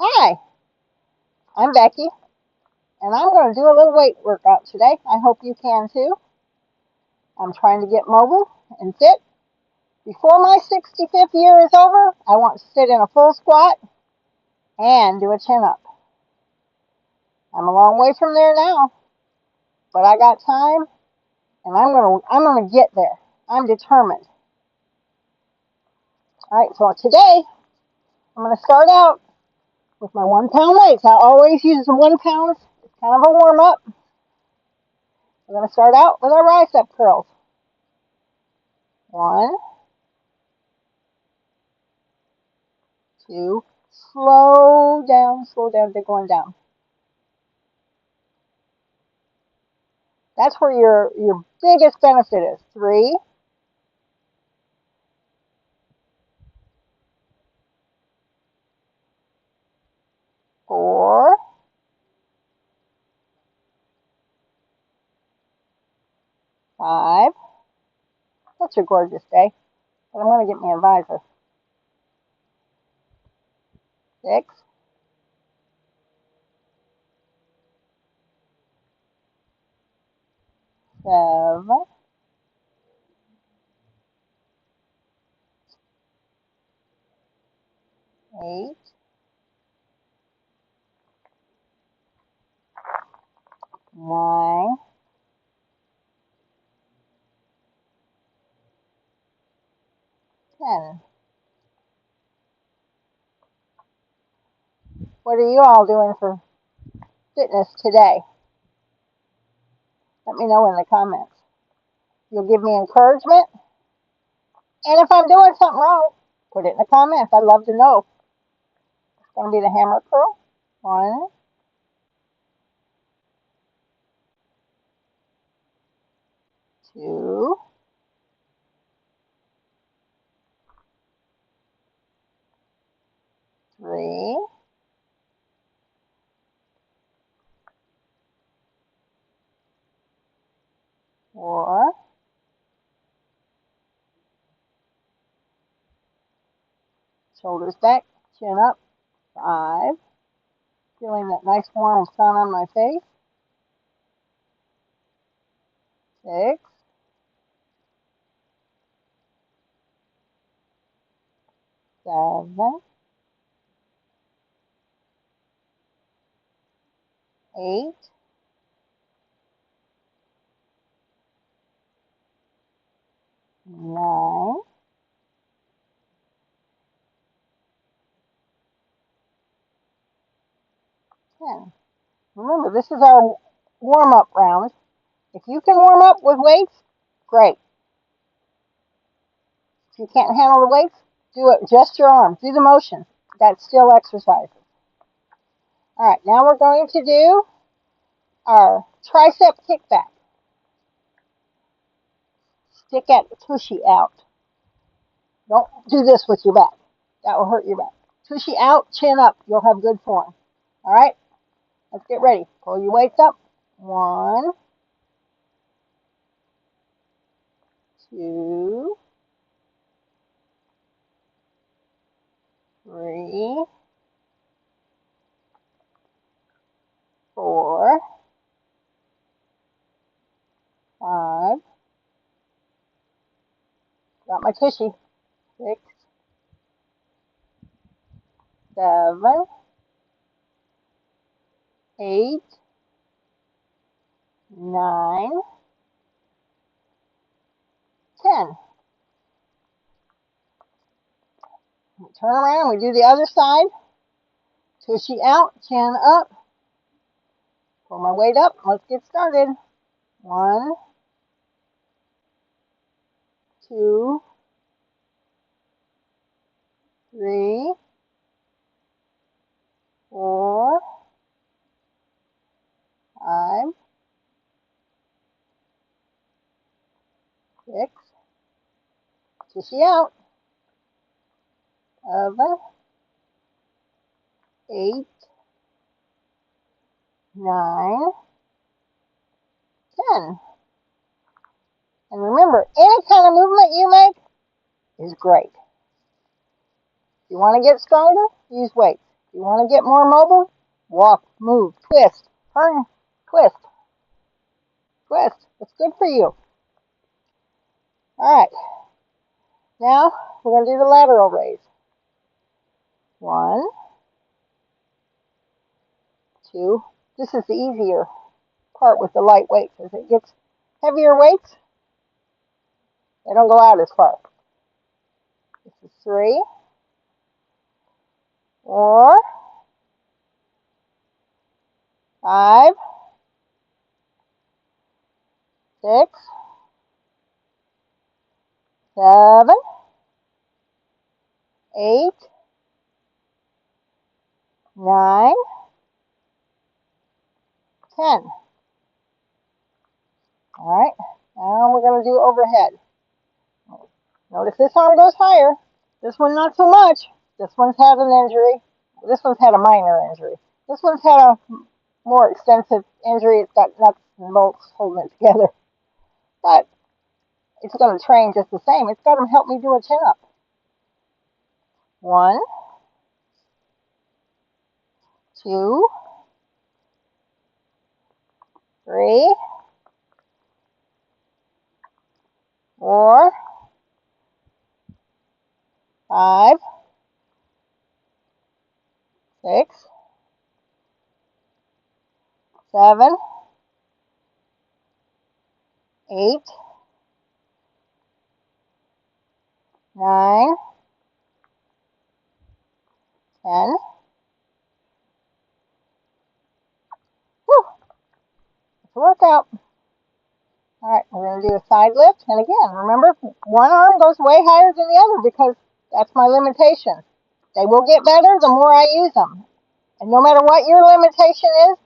Hi, I'm Becky, and I'm going to do a little weight workout today. I hope you can too. I'm trying to get mobile and fit. Before my 65th year is over, I want to sit in a full squat and do a chin up. I'm a long way from there now, but I got time, and I'm gonna get there. I'm determined. All right, so today I'm going to start out with my 1 pound weights. I always use the 1 pound. It's kind of a warm up. We're going to start out with our bicep curls. 1, 2, slow down, they're going down. That's where your biggest benefit is. 3, 4, 5. That's a gorgeous day, but I'm going to get me a visor. 6, 7, 8, 9, 10. What are you all doing for fitness today? Let me know in the comments. You'll give me encouragement, and if I'm doing something wrong, put it in the comments. I'd love to know. It's going to be the hammer curl. 1, 2, 3, 4, shoulders back, chin up. 5, feeling that nice warm sun on my face. 6, 7, 8, 9, 10. Remember, this is our warm-up round. If you can warm up with weights, great. If you can't handle the weights, do it just your arms. Do the motion. That's still exercise. All right, now we're going to do our tricep kickback. Stick that tushy out. Don't do this with your back. That will hurt your back. Tushy out, chin up. You'll have good form. All right, let's get ready. Pull your weights up. 1, 2, 3, 4, 5. Got my tushy. 6, 7, 8, 9, 10. Turn around. We do the other side. Tushy out, chin up. Pull my weight up. Let's get started. 1, 2, 3, 4, 5, 6. Tushy out. 7, 8, 9, 10. And remember, any kind of movement you make is great. If you want to get stronger, use weights. You want to get more mobile? Walk, move, twist, turn, twist, twist. It's good for you. All right. Now we're going to do the lateral raise. 1, 2. This is the easier part with the light weights. As it gets heavier weights, they don't go out as far. This is 3, 4, 5, 6, 7, 8, 9, 10. All right. Now we're going to do overhead. Notice this arm goes higher. This one not so much. This one's had an injury. This one's had a minor injury. This one's had a more extensive injury. It's got nuts and bolts holding it together. But it's going to train just the same. It's got to help me do a chin-up. 1, 2, 3, 4, 5, 6, 7, 8, 9, 10. Whew, it's a workout. All right, we're going to do a side lift. And again, remember, one arm goes way higher than the other because that's my limitation. They will get better the more I use them. And no matter what your limitation is,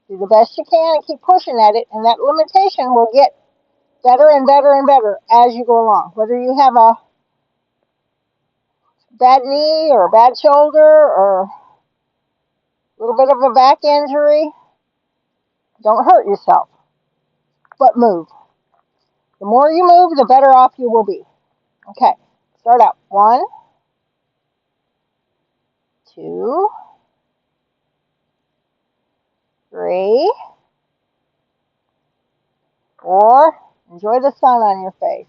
do the best you can and keep pushing at it. And that limitation will get better and better and better as you go along. Whether you have a bad knee or a bad shoulder or a little bit of a back injury, don't hurt yourself, but move. The more you move, the better off you will be. Okay, start out. 1, 2, 3, 4. Enjoy the sun on your face.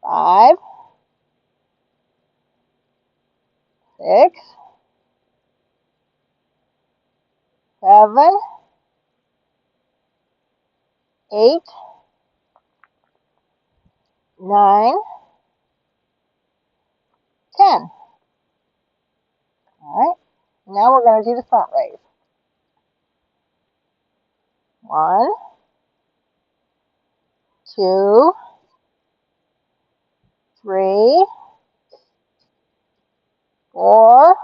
5, 6, 7, 8, 9, 10. All right. Now we're going to do the front raise. 1, 2, 3, 4,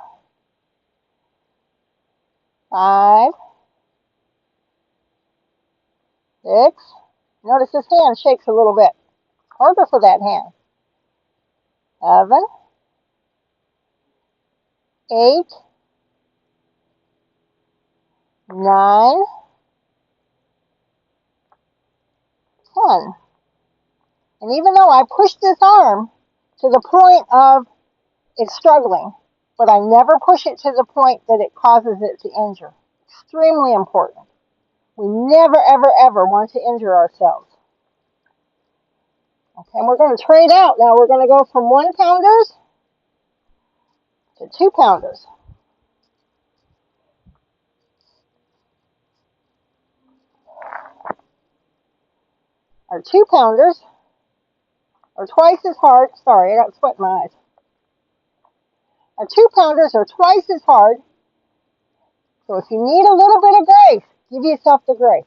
5, 6. Notice this hand shakes a little bit. Harder for that hand. 7, 8, 9, 10. And even though I push this arm to the point of it's struggling, but I never push it to the point that it causes it to injure. Extremely important. We never, ever, ever want to injure ourselves. Okay, and we're going to trade out now. We're going to go from 1-pounders to 2-pounders. Our 2-pounders are twice as hard. Sorry, I got sweat in my eyes. Our 2-pounders are twice as hard. So if you need a little bit of grace, give yourself the grace.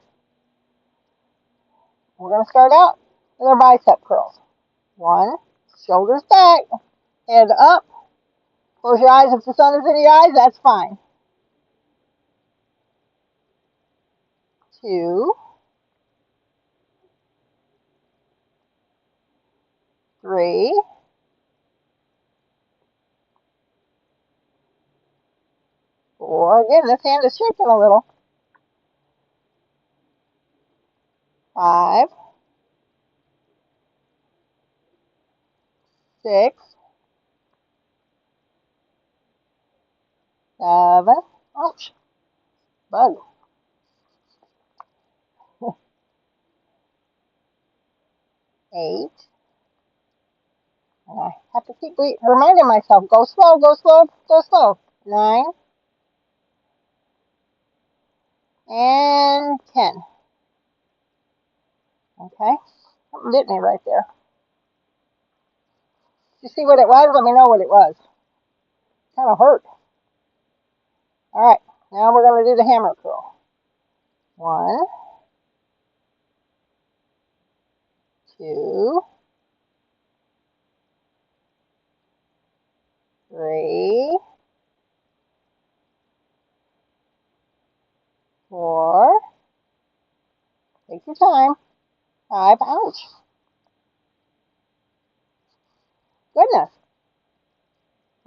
We're going to start out with our bicep curls. 1, shoulders back, head up. Close your eyes. If the sun is in your eyes, that's fine. 2, 3, 4. Again, this hand is shaking a little. 5, 6, 7. Ouch, bug. 8. And I have to keep reminding myself, go slow, go slow, go slow. 9. And 10. Okay, something bit me right there. You see what it was? Let me know what it was. Kind of hurt. All right, now we're going to do the hammer curl. 1, 2, 3, 4. Take your time. 5. Ouch. Goodness.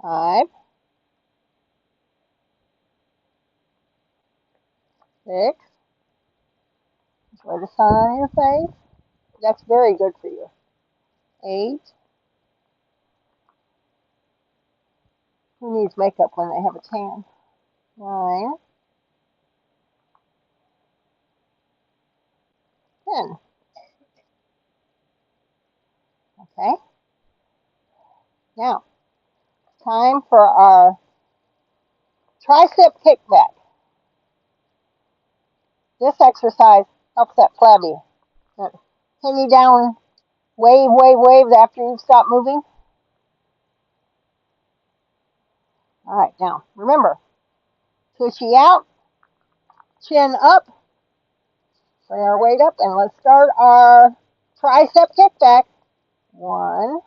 5, 6. Enjoy the sun on your face. That's very good for you. 8. Who needs makeup when they have a tan? 9, 10. Okay. Now, time for our tricep kickback. This exercise helps that flabby. Pin you down, wave, wave, wave after you stop moving. All right, now remember, tushy out, chin up, bring our weight up, and let's start our tricep kickback. 1,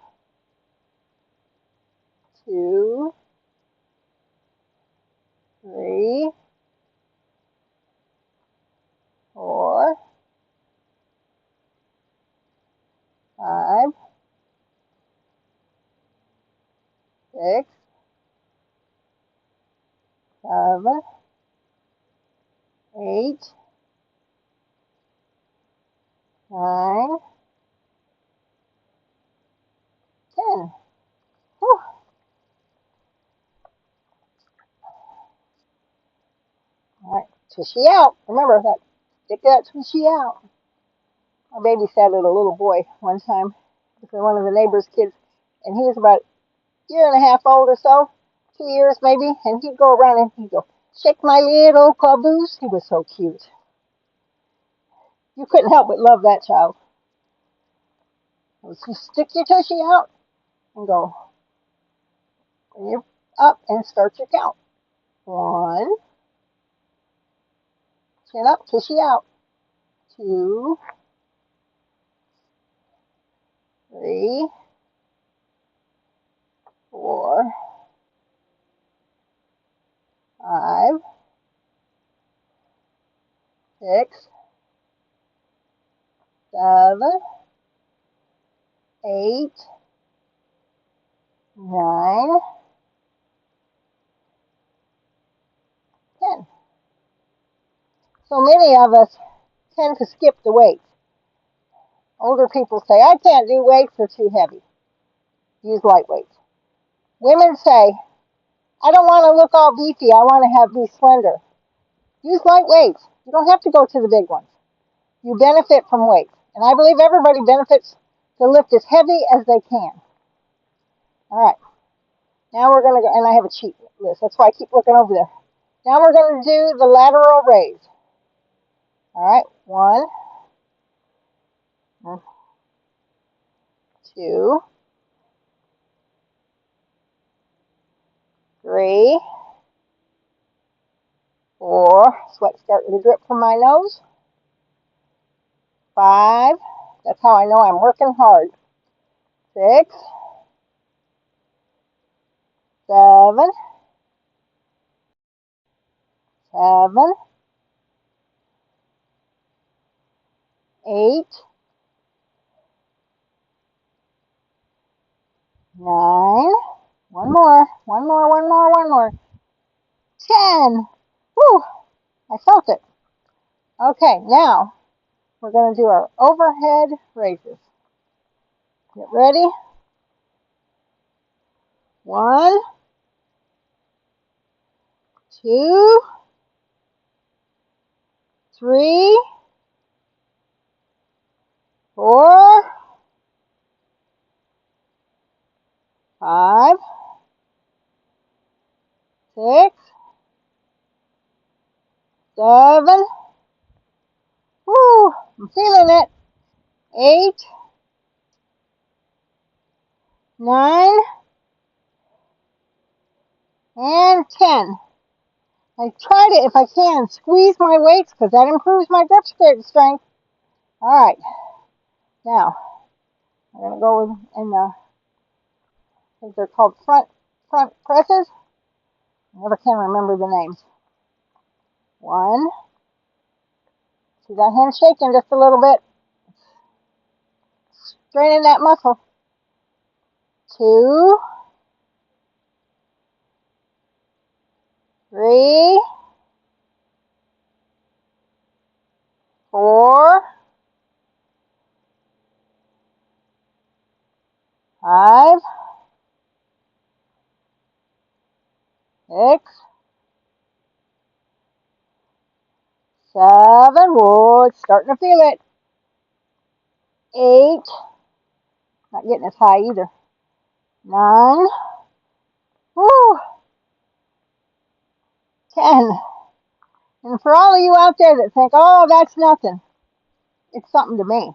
2, 3, 4, 5, 6, 7, 8, 9, 10. Whew. All right, tushy out. Remember that. Stick that tushy out. I babysat a little boy one time with one of the neighbor's kids, and he was about a year and a half old or so, 2 years maybe, and he'd go around and he'd go, shake my little caboose. He was so cute. You couldn't help but love that child. So stick your tushy out and go. When you're up and start your count. 1, chin up, tushy out. 2, 3, 4, 5, 6, 7, 8, 9, 10. So many of us tend to skip the weights. Older people say, I can't do weights, they're too heavy. Use light weights. Women say, I don't want to look all beefy, I want to be slender. Use light weights. You don't have to go to the big ones. You benefit from weights. And I believe everybody benefits to lift as heavy as they can. All right. Now we're going to go, and I have a cheat list. That's why I keep looking over there. Now we're going to do the lateral raise. All right. 1, 2, 3, 4. Sweat starting to drip from my nose. 5. That's how I know I'm working hard. 6, 7, 7, 8, 9. One more. One more. One more. One more. 10. Whew. I felt it. Okay, now we're going to do our overhead raises. Get ready. 1, 2, 3, 4, 5, 6, 7. Woo, I'm feeling it. 8, 9, and 10. I try to, if I can, squeeze my weights because that improves my grip strength. All right, now I'm gonna go in the, I think they're called front presses. I never can remember the names. 1. See that hand shaking just a little bit. Straining that muscle. 2, 3, 4, 5, 6, 7. Whoa, it's starting to feel it. 8. Not getting as high either. 9. Woo. 10. And for all of you out there that think, oh, that's nothing, it's something to me.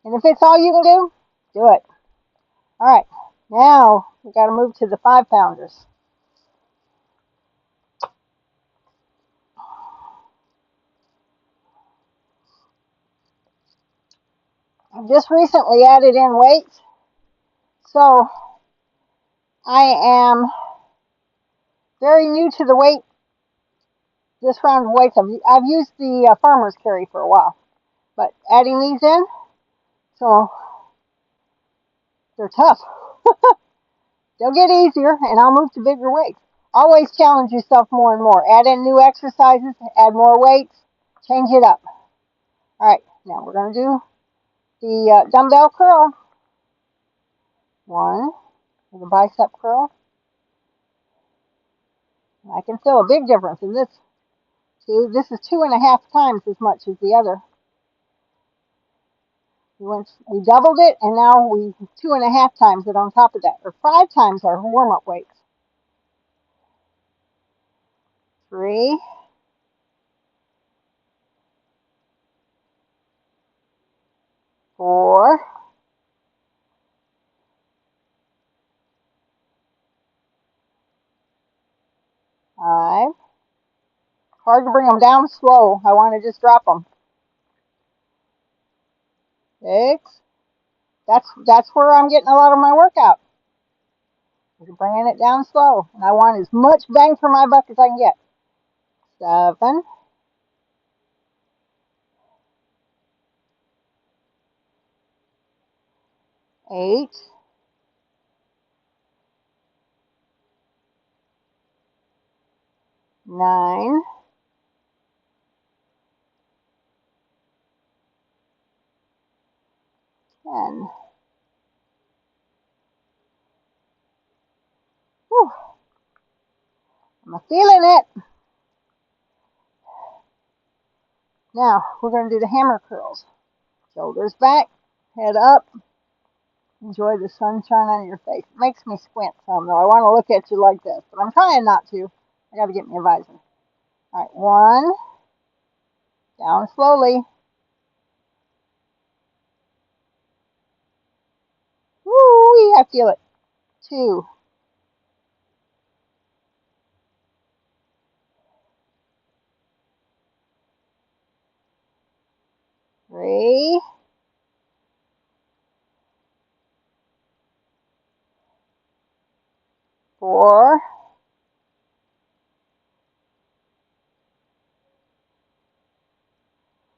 And if it's all you can do it. All right. Now we got to move to the 5-pounders. I've just recently added in weights, so I am very new to the weight. This round of weights, I've used the farmer's carry for a while, but adding these in, so they're tough. They'll get easier, and I'll move to bigger weights. Always challenge yourself more and more. Add in new exercises, add more weights, change it up. All right, now we're going to do the dumbbell curl. 1, with a bicep curl. I can feel a big difference in this. 2, this is 2.5 times as much as the other. We doubled it, and now we 2.5 times it on top of that, or 5 times our warm-up weights. 3, 4, 5. Hard to bring them down slow. I want to just drop them. 6. That's where I'm getting a lot of my workout. Bringing it down slow, and I want as much bang for my buck as I can get. 7, 8, 9, 10. Whew. I'm feeling it. Now we're going to do the hammer curls. Shoulders back, head up. Enjoy the sunshine on your face. It makes me squint some though. I want to look at you like this, but I'm trying not to. I got to get me a visor. All right, 1, down slowly. Woo, I feel it. 2, 3, 4,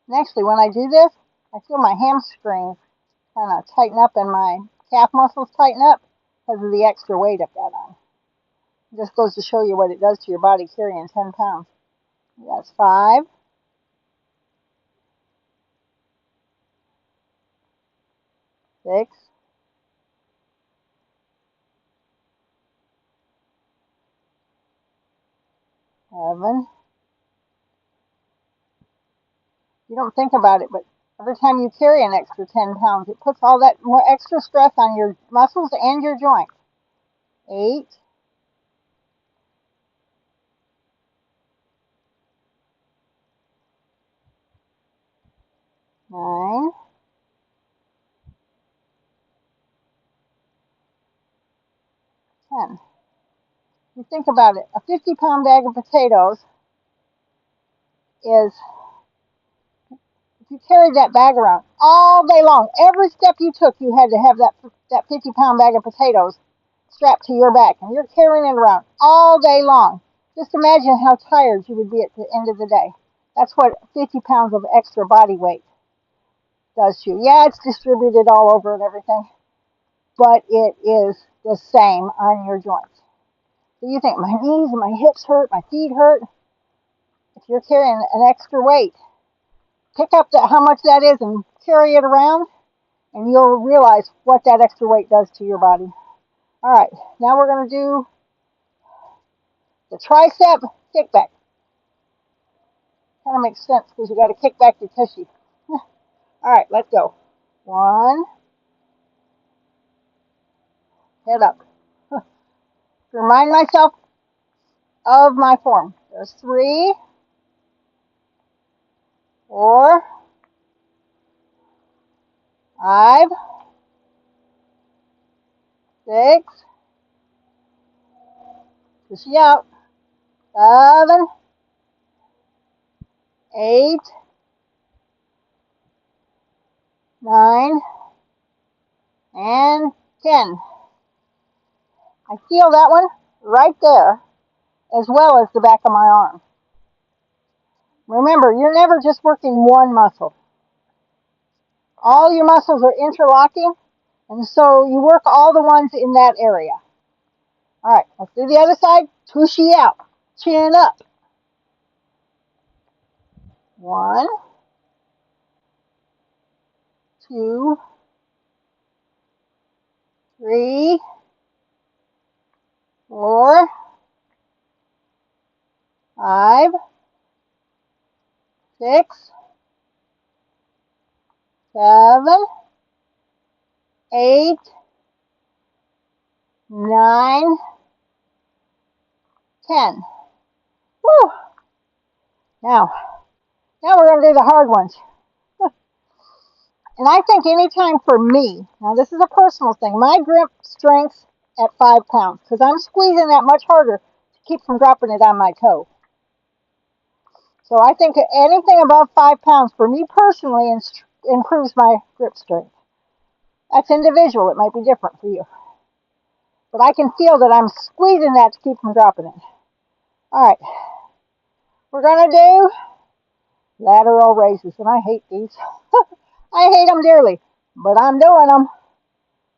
'And actually, when I do this, I feel my hamstrings kind of tighten up and my calf muscles tighten up because of the extra weight I've got on. It just goes to show you what it does to your body carrying 10 pounds. That's 5, 6, 7. You don't think about it, but every time you carry an extra 10 pounds, it puts all that more extra stress on your muscles and your joints. 8. 9. 10. You think about it, a 50-pound bag of potatoes is, if you carried that bag around all day long, every step you took, you had to have that 50-pound bag of potatoes strapped to your back, and you're carrying it around all day long. Just imagine how tired you would be at the end of the day. That's what 50 pounds of extra body weight does to you. Yeah, it's distributed all over and everything, but it is the same on your joints. So you think, my knees and my hips hurt, my feet hurt. If you're carrying an extra weight, pick up how much that is and carry it around, and you'll realize what that extra weight does to your body. All right, now we're going to do the tricep kickback. Kind of makes sense because you got to kick back your tushy. All right, let's go. 1, head up. Remind myself of my form. There's 3, 4, 5, 6, push out, 7, 8, 9, and 10. I feel that one right there, as well as the back of my arm. Remember, you're never just working one muscle. All your muscles are interlocking, and so you work all the ones in that area. All right, let's do the other side. Tushy out, chin up. 1, 2, 3, 4, 5, 6, 7, 8, 9, 10. Woo! Now we're going to do the hard ones. And I think anytime for me, now this is a personal thing, my grip strength at 5 pounds, because I'm squeezing that much harder to keep from dropping it on my toe. So I think anything above 5 pounds for me personally improves my grip strength. That's individual. It might be different for you. But I can feel that I'm squeezing that to keep from dropping it. All right. We're going to do lateral raises, and I hate these. I hate them dearly, but I'm doing them.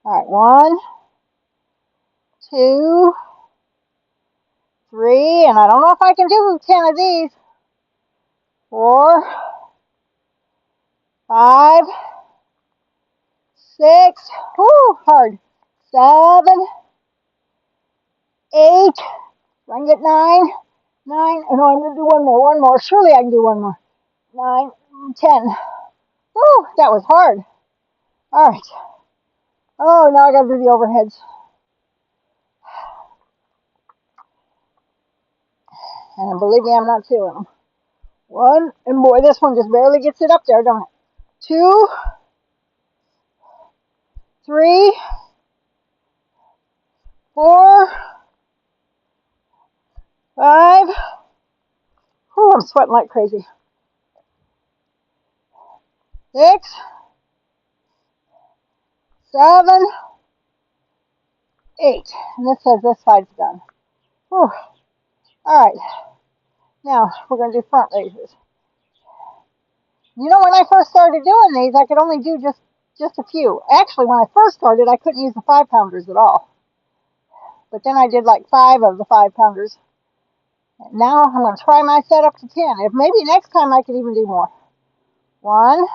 All right, 1, 2, 3, and I don't know if I can do 10 of these. 4, 5, 6, whoo, hard. 7, 8, I can get 9, 9, oh no, I'm going to do one more. Surely I can do one more. 9, 10. Whoo, that was hard. All right. Oh, now I got to do the overheads. And believe me, I'm not feeling them. 1, and boy, this one just barely gets it up there, don't it? 2, 3, 4, 5. Oh, I'm sweating like crazy. 6, 7, 8. And this says this side's done. Whew. All right. Now we're going to do front raises. You know, when I first started doing these, I could only do just a few. Actually, when I first started, I couldn't use the 5-pounders at all. But then I did like 5 of the 5-pounders. Now I'm going to try my set up to 10. If maybe next time I could even do more. 1,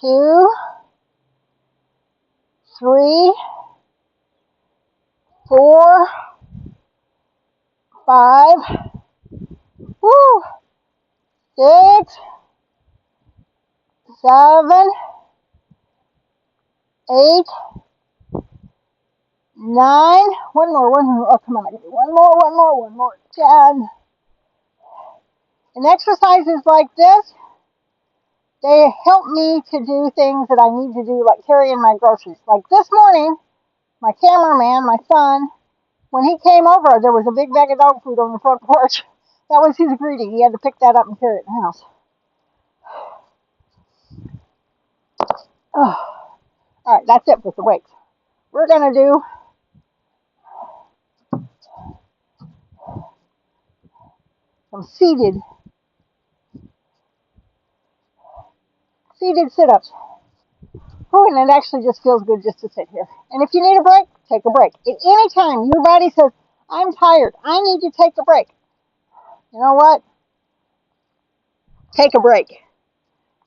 2, 3, 4, 5, Woo! 6, 7, 8, 9. One more. Oh, come on. One more. 10. And exercises like this, they help me to do things that I need to do, like carrying my groceries. Like this morning, my cameraman, my son, when he came over, there was a big bag of dog food on the front porch. That was his greeting. He had to pick that up and carry it in the house. Oh. All right, that's it with the weights. We're going to do some seated sit-ups. Oh, and it actually just feels good just to sit here. And if you need a break, take a break. At any time your body says, I'm tired, I need to take a break. You know what? Take a break.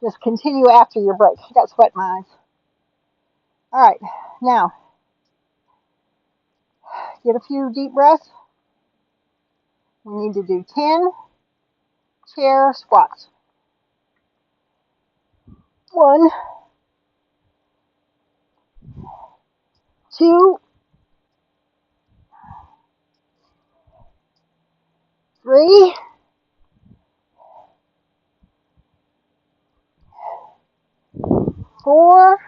Just continue after your break. I got sweat in my eyes. All right, now, get a few deep breaths. We need to do 10 chair squats. 1, 2, 3, 4,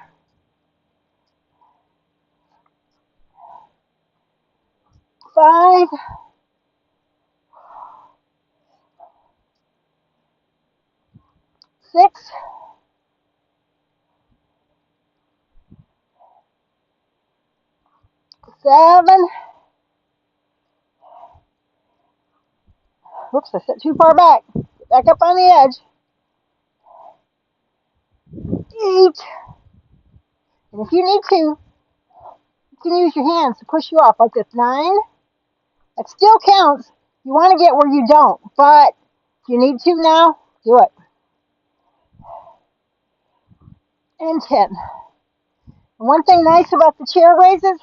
5, 6, 7. Whoops, I sat too far back. Get back up on the edge. 8. And if you need to, you can use your hands to push you off like this. 9. That still counts. You want to get where you don't, but if you need to now, do it. And 10. And one thing nice about the chair raises,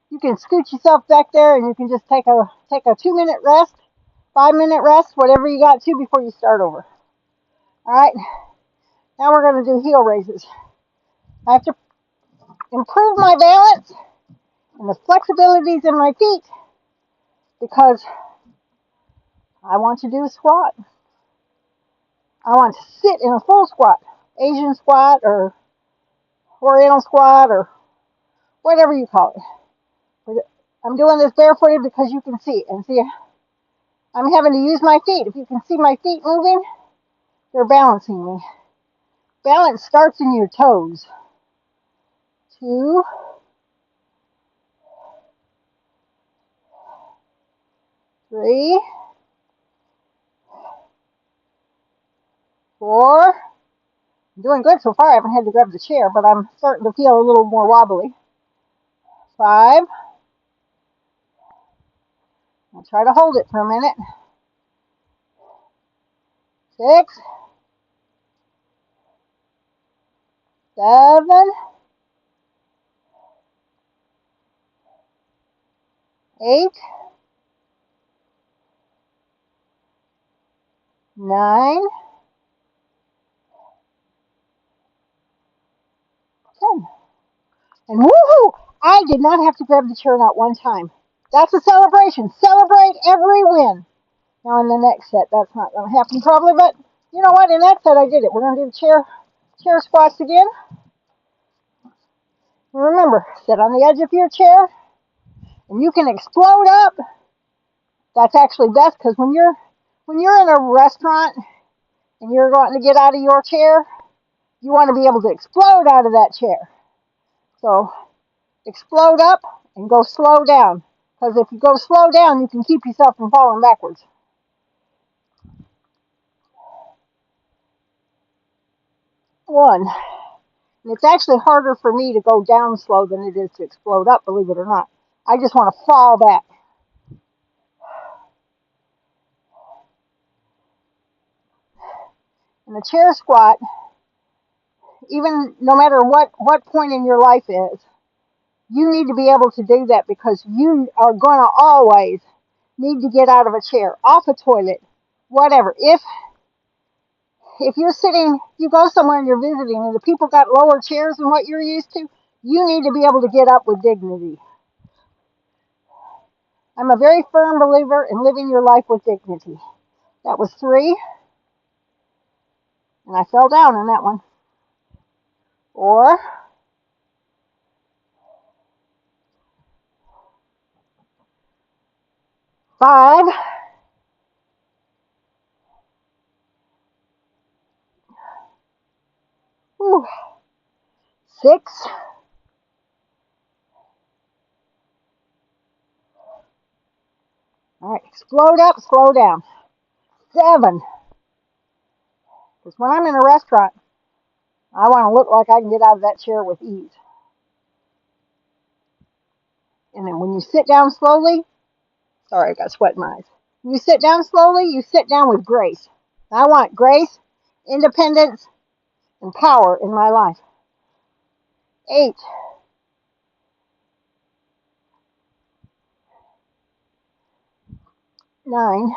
you can scoot yourself back there and you can just take a 2-minute rest, 5-minute rest, whatever you got to before you start over. All right. Now we're going to do heel raises. I have to improve my balance and the flexibilities in my feet because I want to do a squat. I want to sit in a full squat, Asian squat or Oriental squat or whatever you call it. But I'm doing this barefooted because you can see. And see, I'm having to use my feet. If you can see my feet moving, they're balancing me. Balance starts in your toes. 2, 3, 4. I'm doing good so far. I haven't had to grab the chair, but I'm starting to feel a little more wobbly. 5. I'll try to hold it for a minute. 6, 7, 8, 9, 10. And woohoo! I did not have to grab the chair not one time. That's a celebration. Celebrate every win. Now in the next set, that's not going to happen probably, but you know what? In that set, I did it. We're going to do the chair squats again. Remember, sit on the edge of your chair, and you can explode up. That's actually best because when you're in a restaurant and you're going to get out of your chair, you want to be able to explode out of that chair. So explode up and go slow down. Because if you go slow down, you can keep yourself from falling backwards. 1. And it's actually harder for me to go down slow than it is to explode up, believe it or not. I just want to fall back. In the chair squat, even no matter what point in your life is, you need to be able to do that because you are going to always need to get out of a chair, off a toilet, whatever. If you're sitting, you go somewhere and you're visiting, and the people got lower chairs than what you're used to, you need to be able to get up with dignity. I'm a very firm believer in living your life with dignity. That was 3, and I fell down on that one. 4, 5, 6, all right, explode up, slow down. 7, because when I'm in a restaurant, I want to look like I can get out of that chair with ease. And then when you sit down slowly, sorry, I got sweat in my eyes. When you sit down slowly, you sit down with grace. I want grace, independence, and power in my life. 8, 9,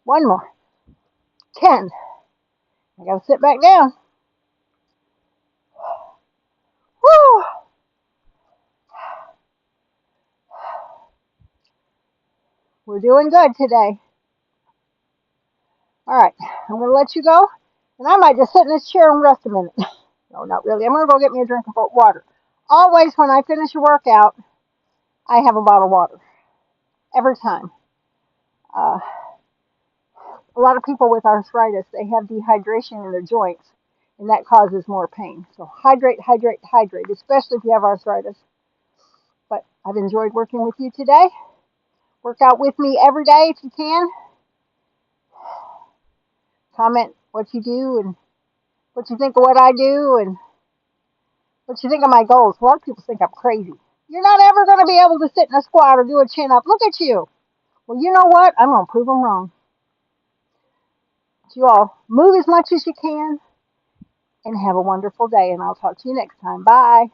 one more. 10. I gotta sit back down. Whew. We're doing good today. All right, I'm gonna let you go, and I might just sit in this chair and rest a minute. No, not really. I'm gonna go get me a drink of water. Always, when I finish a workout, I have a bottle of water every time. Uh, a lot of people with arthritis, they have dehydration in their joints, and that causes more pain. So hydrate, hydrate, hydrate, especially if you have arthritis. But I've enjoyed working with you today. Work out with me every day if you can. Comment what you do and what you think of what I do and what you think of my goals. A lot of people think I'm crazy. You're not ever going to be able to sit in a squat or do a chin up. Look at you. Well, you know what? I'm going to prove them wrong. You all move as much as you can and have a wonderful day. And I'll talk to you next time. Bye.